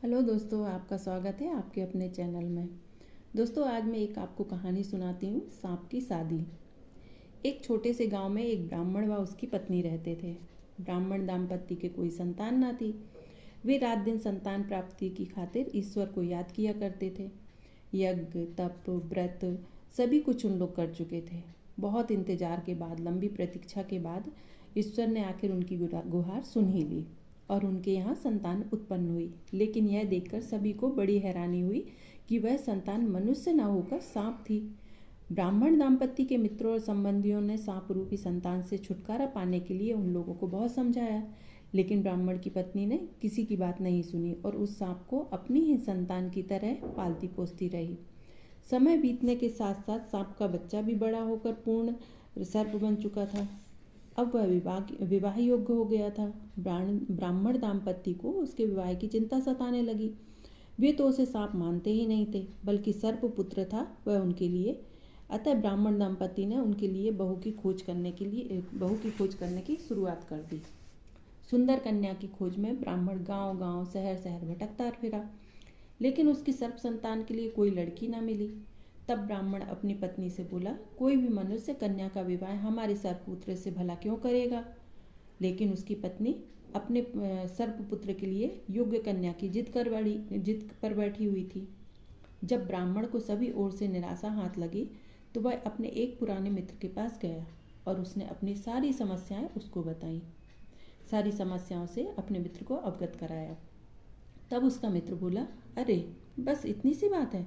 Hello दोस्तों, आपका स्वागत है आपके अपने चैनल में। दोस्तों, आज मैं एक आपको कहानी सुनाती हूँ, सांप की शादी। एक छोटे से गांव में एक ब्राह्मण व उसकी पत्नी रहते थे। ब्राह्मण दाम्पत्य के कोई संतान न थी। वे रात दिन संतान प्राप्ति की खातिर ईश्वर को याद किया करते थे। यज्ञ, तप, व्रत सभी कुछ उन लोग कर चुके थे। बहुत इंतजार के बाद, लंबी प्रतीक्षा के बाद ईश्वर ने आखिर उनकी गुहार सुन ही ली और उनके यहाँ संतान उत्पन्न हुई। लेकिन यह देखकर सभी को बड़ी हैरानी हुई कि वह संतान मनुष्य न होकर सांप थी। ब्राह्मण दाम्पत्य के मित्रों और संबंधियों ने सांप रूपी संतान से छुटकारा पाने के लिए उन लोगों को बहुत समझाया, लेकिन ब्राह्मण की पत्नी ने किसी की बात नहीं सुनी और उस सांप को अपनी ही संतान की तरह पालती पोसती रही। समय बीतने के साथ साथ सांप का बच्चा भी बड़ा होकर पूर्ण सर्प बन चुका था। अब वह विवाह योग्य हो गया था। ब्राह्मण दाम्पत्य को उसके विवाह की चिंता सताने लगी। वे तो उसे सांप मानते ही नहीं थे, बल्कि सर्प पुत्र था वह उनके लिए। अतः ब्राह्मण दाम्पत्य ने उनके लिए बहू की खोज करने की शुरुआत कर दी। सुंदर कन्या की खोज में ब्राह्मण गांव गांव, शहर शहर भटकता फिरा, लेकिन उसकी सर्प संतान के लिए कोई लड़की न मिली। तब ब्राह्मण अपनी पत्नी से बोला, कोई भी मनुष्य कन्या का विवाह हमारे सर्पपुत्र से भला क्यों करेगा। लेकिन उसकी पत्नी अपने सर्पपुत्र के लिए योग्य कन्या की जिद पर बैठी हुई थी। जब ब्राह्मण को सभी ओर से निराशा हाथ लगी तो वह अपने एक पुराने मित्र के पास गया और उसने अपनी सारी समस्याएं उसको बताई। सारी समस्याओं से अपने मित्र को अवगत कराया। तब उसका मित्र बोला, अरे बस इतनी सी बात है,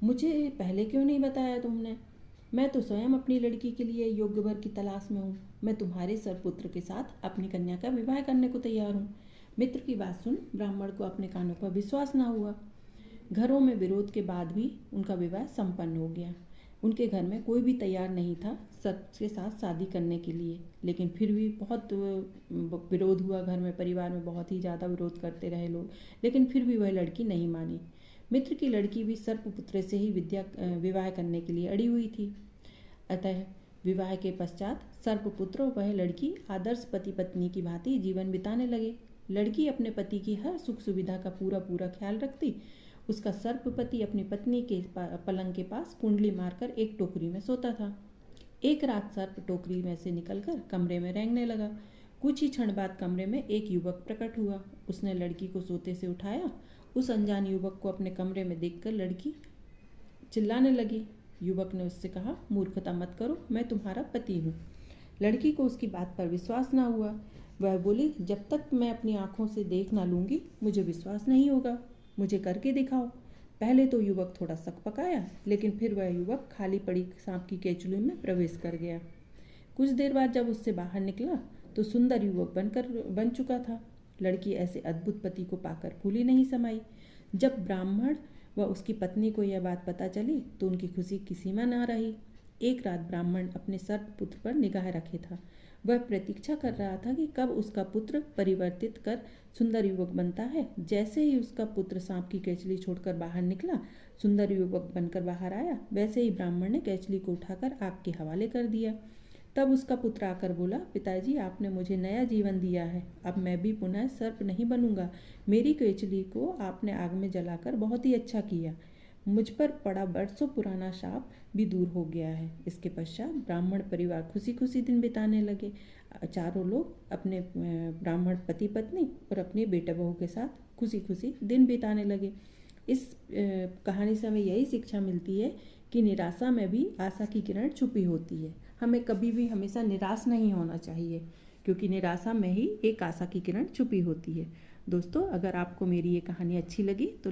मुझे पहले क्यों नहीं बताया तुमने। मैं तो स्वयं अपनी लड़की के लिए योग्य वर की तलाश में हूँ। मैं तुम्हारे सरपुत्र के साथ अपनी कन्या का विवाह करने को तैयार हूँ। मित्र की बात सुन ब्राह्मण को अपने कानों पर विश्वास न हुआ। घरों में विरोध के बाद भी उनका विवाह संपन्न हो गया। उनके घर में कोई भी तैयार नहीं था सर्प के साथ शादी करने के लिए, लेकिन फिर भी बहुत विरोध हुआ। घर में, परिवार में बहुत ही ज़्यादा विरोध करते रहे लोग, लेकिन फिर भी वह लड़की नहीं मानी। मित्र की लड़की भी सर्पपुत्र से ही विवाह करने के लिए अड़ी हुई थी। अतः विवाह के पश्चात सर्पपुत्र और वह लड़की आदर्श पति पत्नी की भांति जीवन बिताने लगे। लड़की अपने पति की हर सुख सुविधा का पूरा पूरा ख्याल रखती। उसका सर्पपति अपनी पत्नी के पलंग के पास कुंडली मारकर एक टोकरी में सोता था। एक रात सर्प टोकरी में से निकलकर कमरे में रेंगने लगा। कुछ ही क्षण बाद कमरे में एक युवक प्रकट हुआ। उसने लड़की को सोते से उठाया। उस अनजान युवक को अपने कमरे में देखकर लड़की चिल्लाने लगी। युवक ने उससे कहा, मूर्खता मत करो, मैं तुम्हारा पति हूँ। लड़की को उसकी बात पर विश्वास न हुआ। वह बोली, जब तक मैं अपनी आंखों से देख ना लूँगी मुझे विश्वास नहीं होगा, मुझे करके दिखाओ। पहले तो युवक थोड़ा शक पकाया, लेकिन फिर वह युवक खाली पड़ी सांप की केचुली में प्रवेश कर गया। कुछ देर बाद जब उससे बाहर निकला तो सुंदर युवक बन चुका था। लड़की ऐसे अद्भुत पति को पाकर फूली नहीं समाई। जब ब्राह्मण व उसकी पत्नी को यह बात पता चली तो उनकी खुशी की सीमा न रही। एक रात ब्राह्मण अपने सर्पपुत्र पर निगाह रखे था। वह प्रतीक्षा कर रहा था कि कब उसका पुत्र परिवर्तित कर सुंदर युवक बनता है। जैसे ही उसका पुत्र सांप की केचली छोड़कर बाहर निकला, सुंदर युवक बनकर बाहर आया, वैसे ही ब्राह्मण ने केचली को उठाकर आग के हवाले कर दिया। तब उसका पुत्र आकर बोला, पिताजी आपने मुझे नया जीवन दिया है, अब मैं भी पुनः सर्प नहीं बनूंगा। मेरी केचली को आपने आग में जलाकर बहुत ही अच्छा किया। मुझ पर पड़ा बरसों पुराना शाप भी दूर हो गया है। इसके पश्चात ब्राह्मण परिवार खुशी खुशी दिन बिताने लगे। चारों लोग अपने ब्राह्मण पति पत्नी और अपने बेटे बहू के साथ खुशी खुशी दिन बिताने लगे। इस कहानी से हमें यही शिक्षा मिलती है कि निराशा में भी आशा की किरण छुपी होती है। हमें कभी भी हमेशा निराश नहीं होना चाहिए, क्योंकि निराशा में ही एक आशा की किरण छुपी होती है। दोस्तों, अगर आपको मेरी ये कहानी अच्छी लगी तो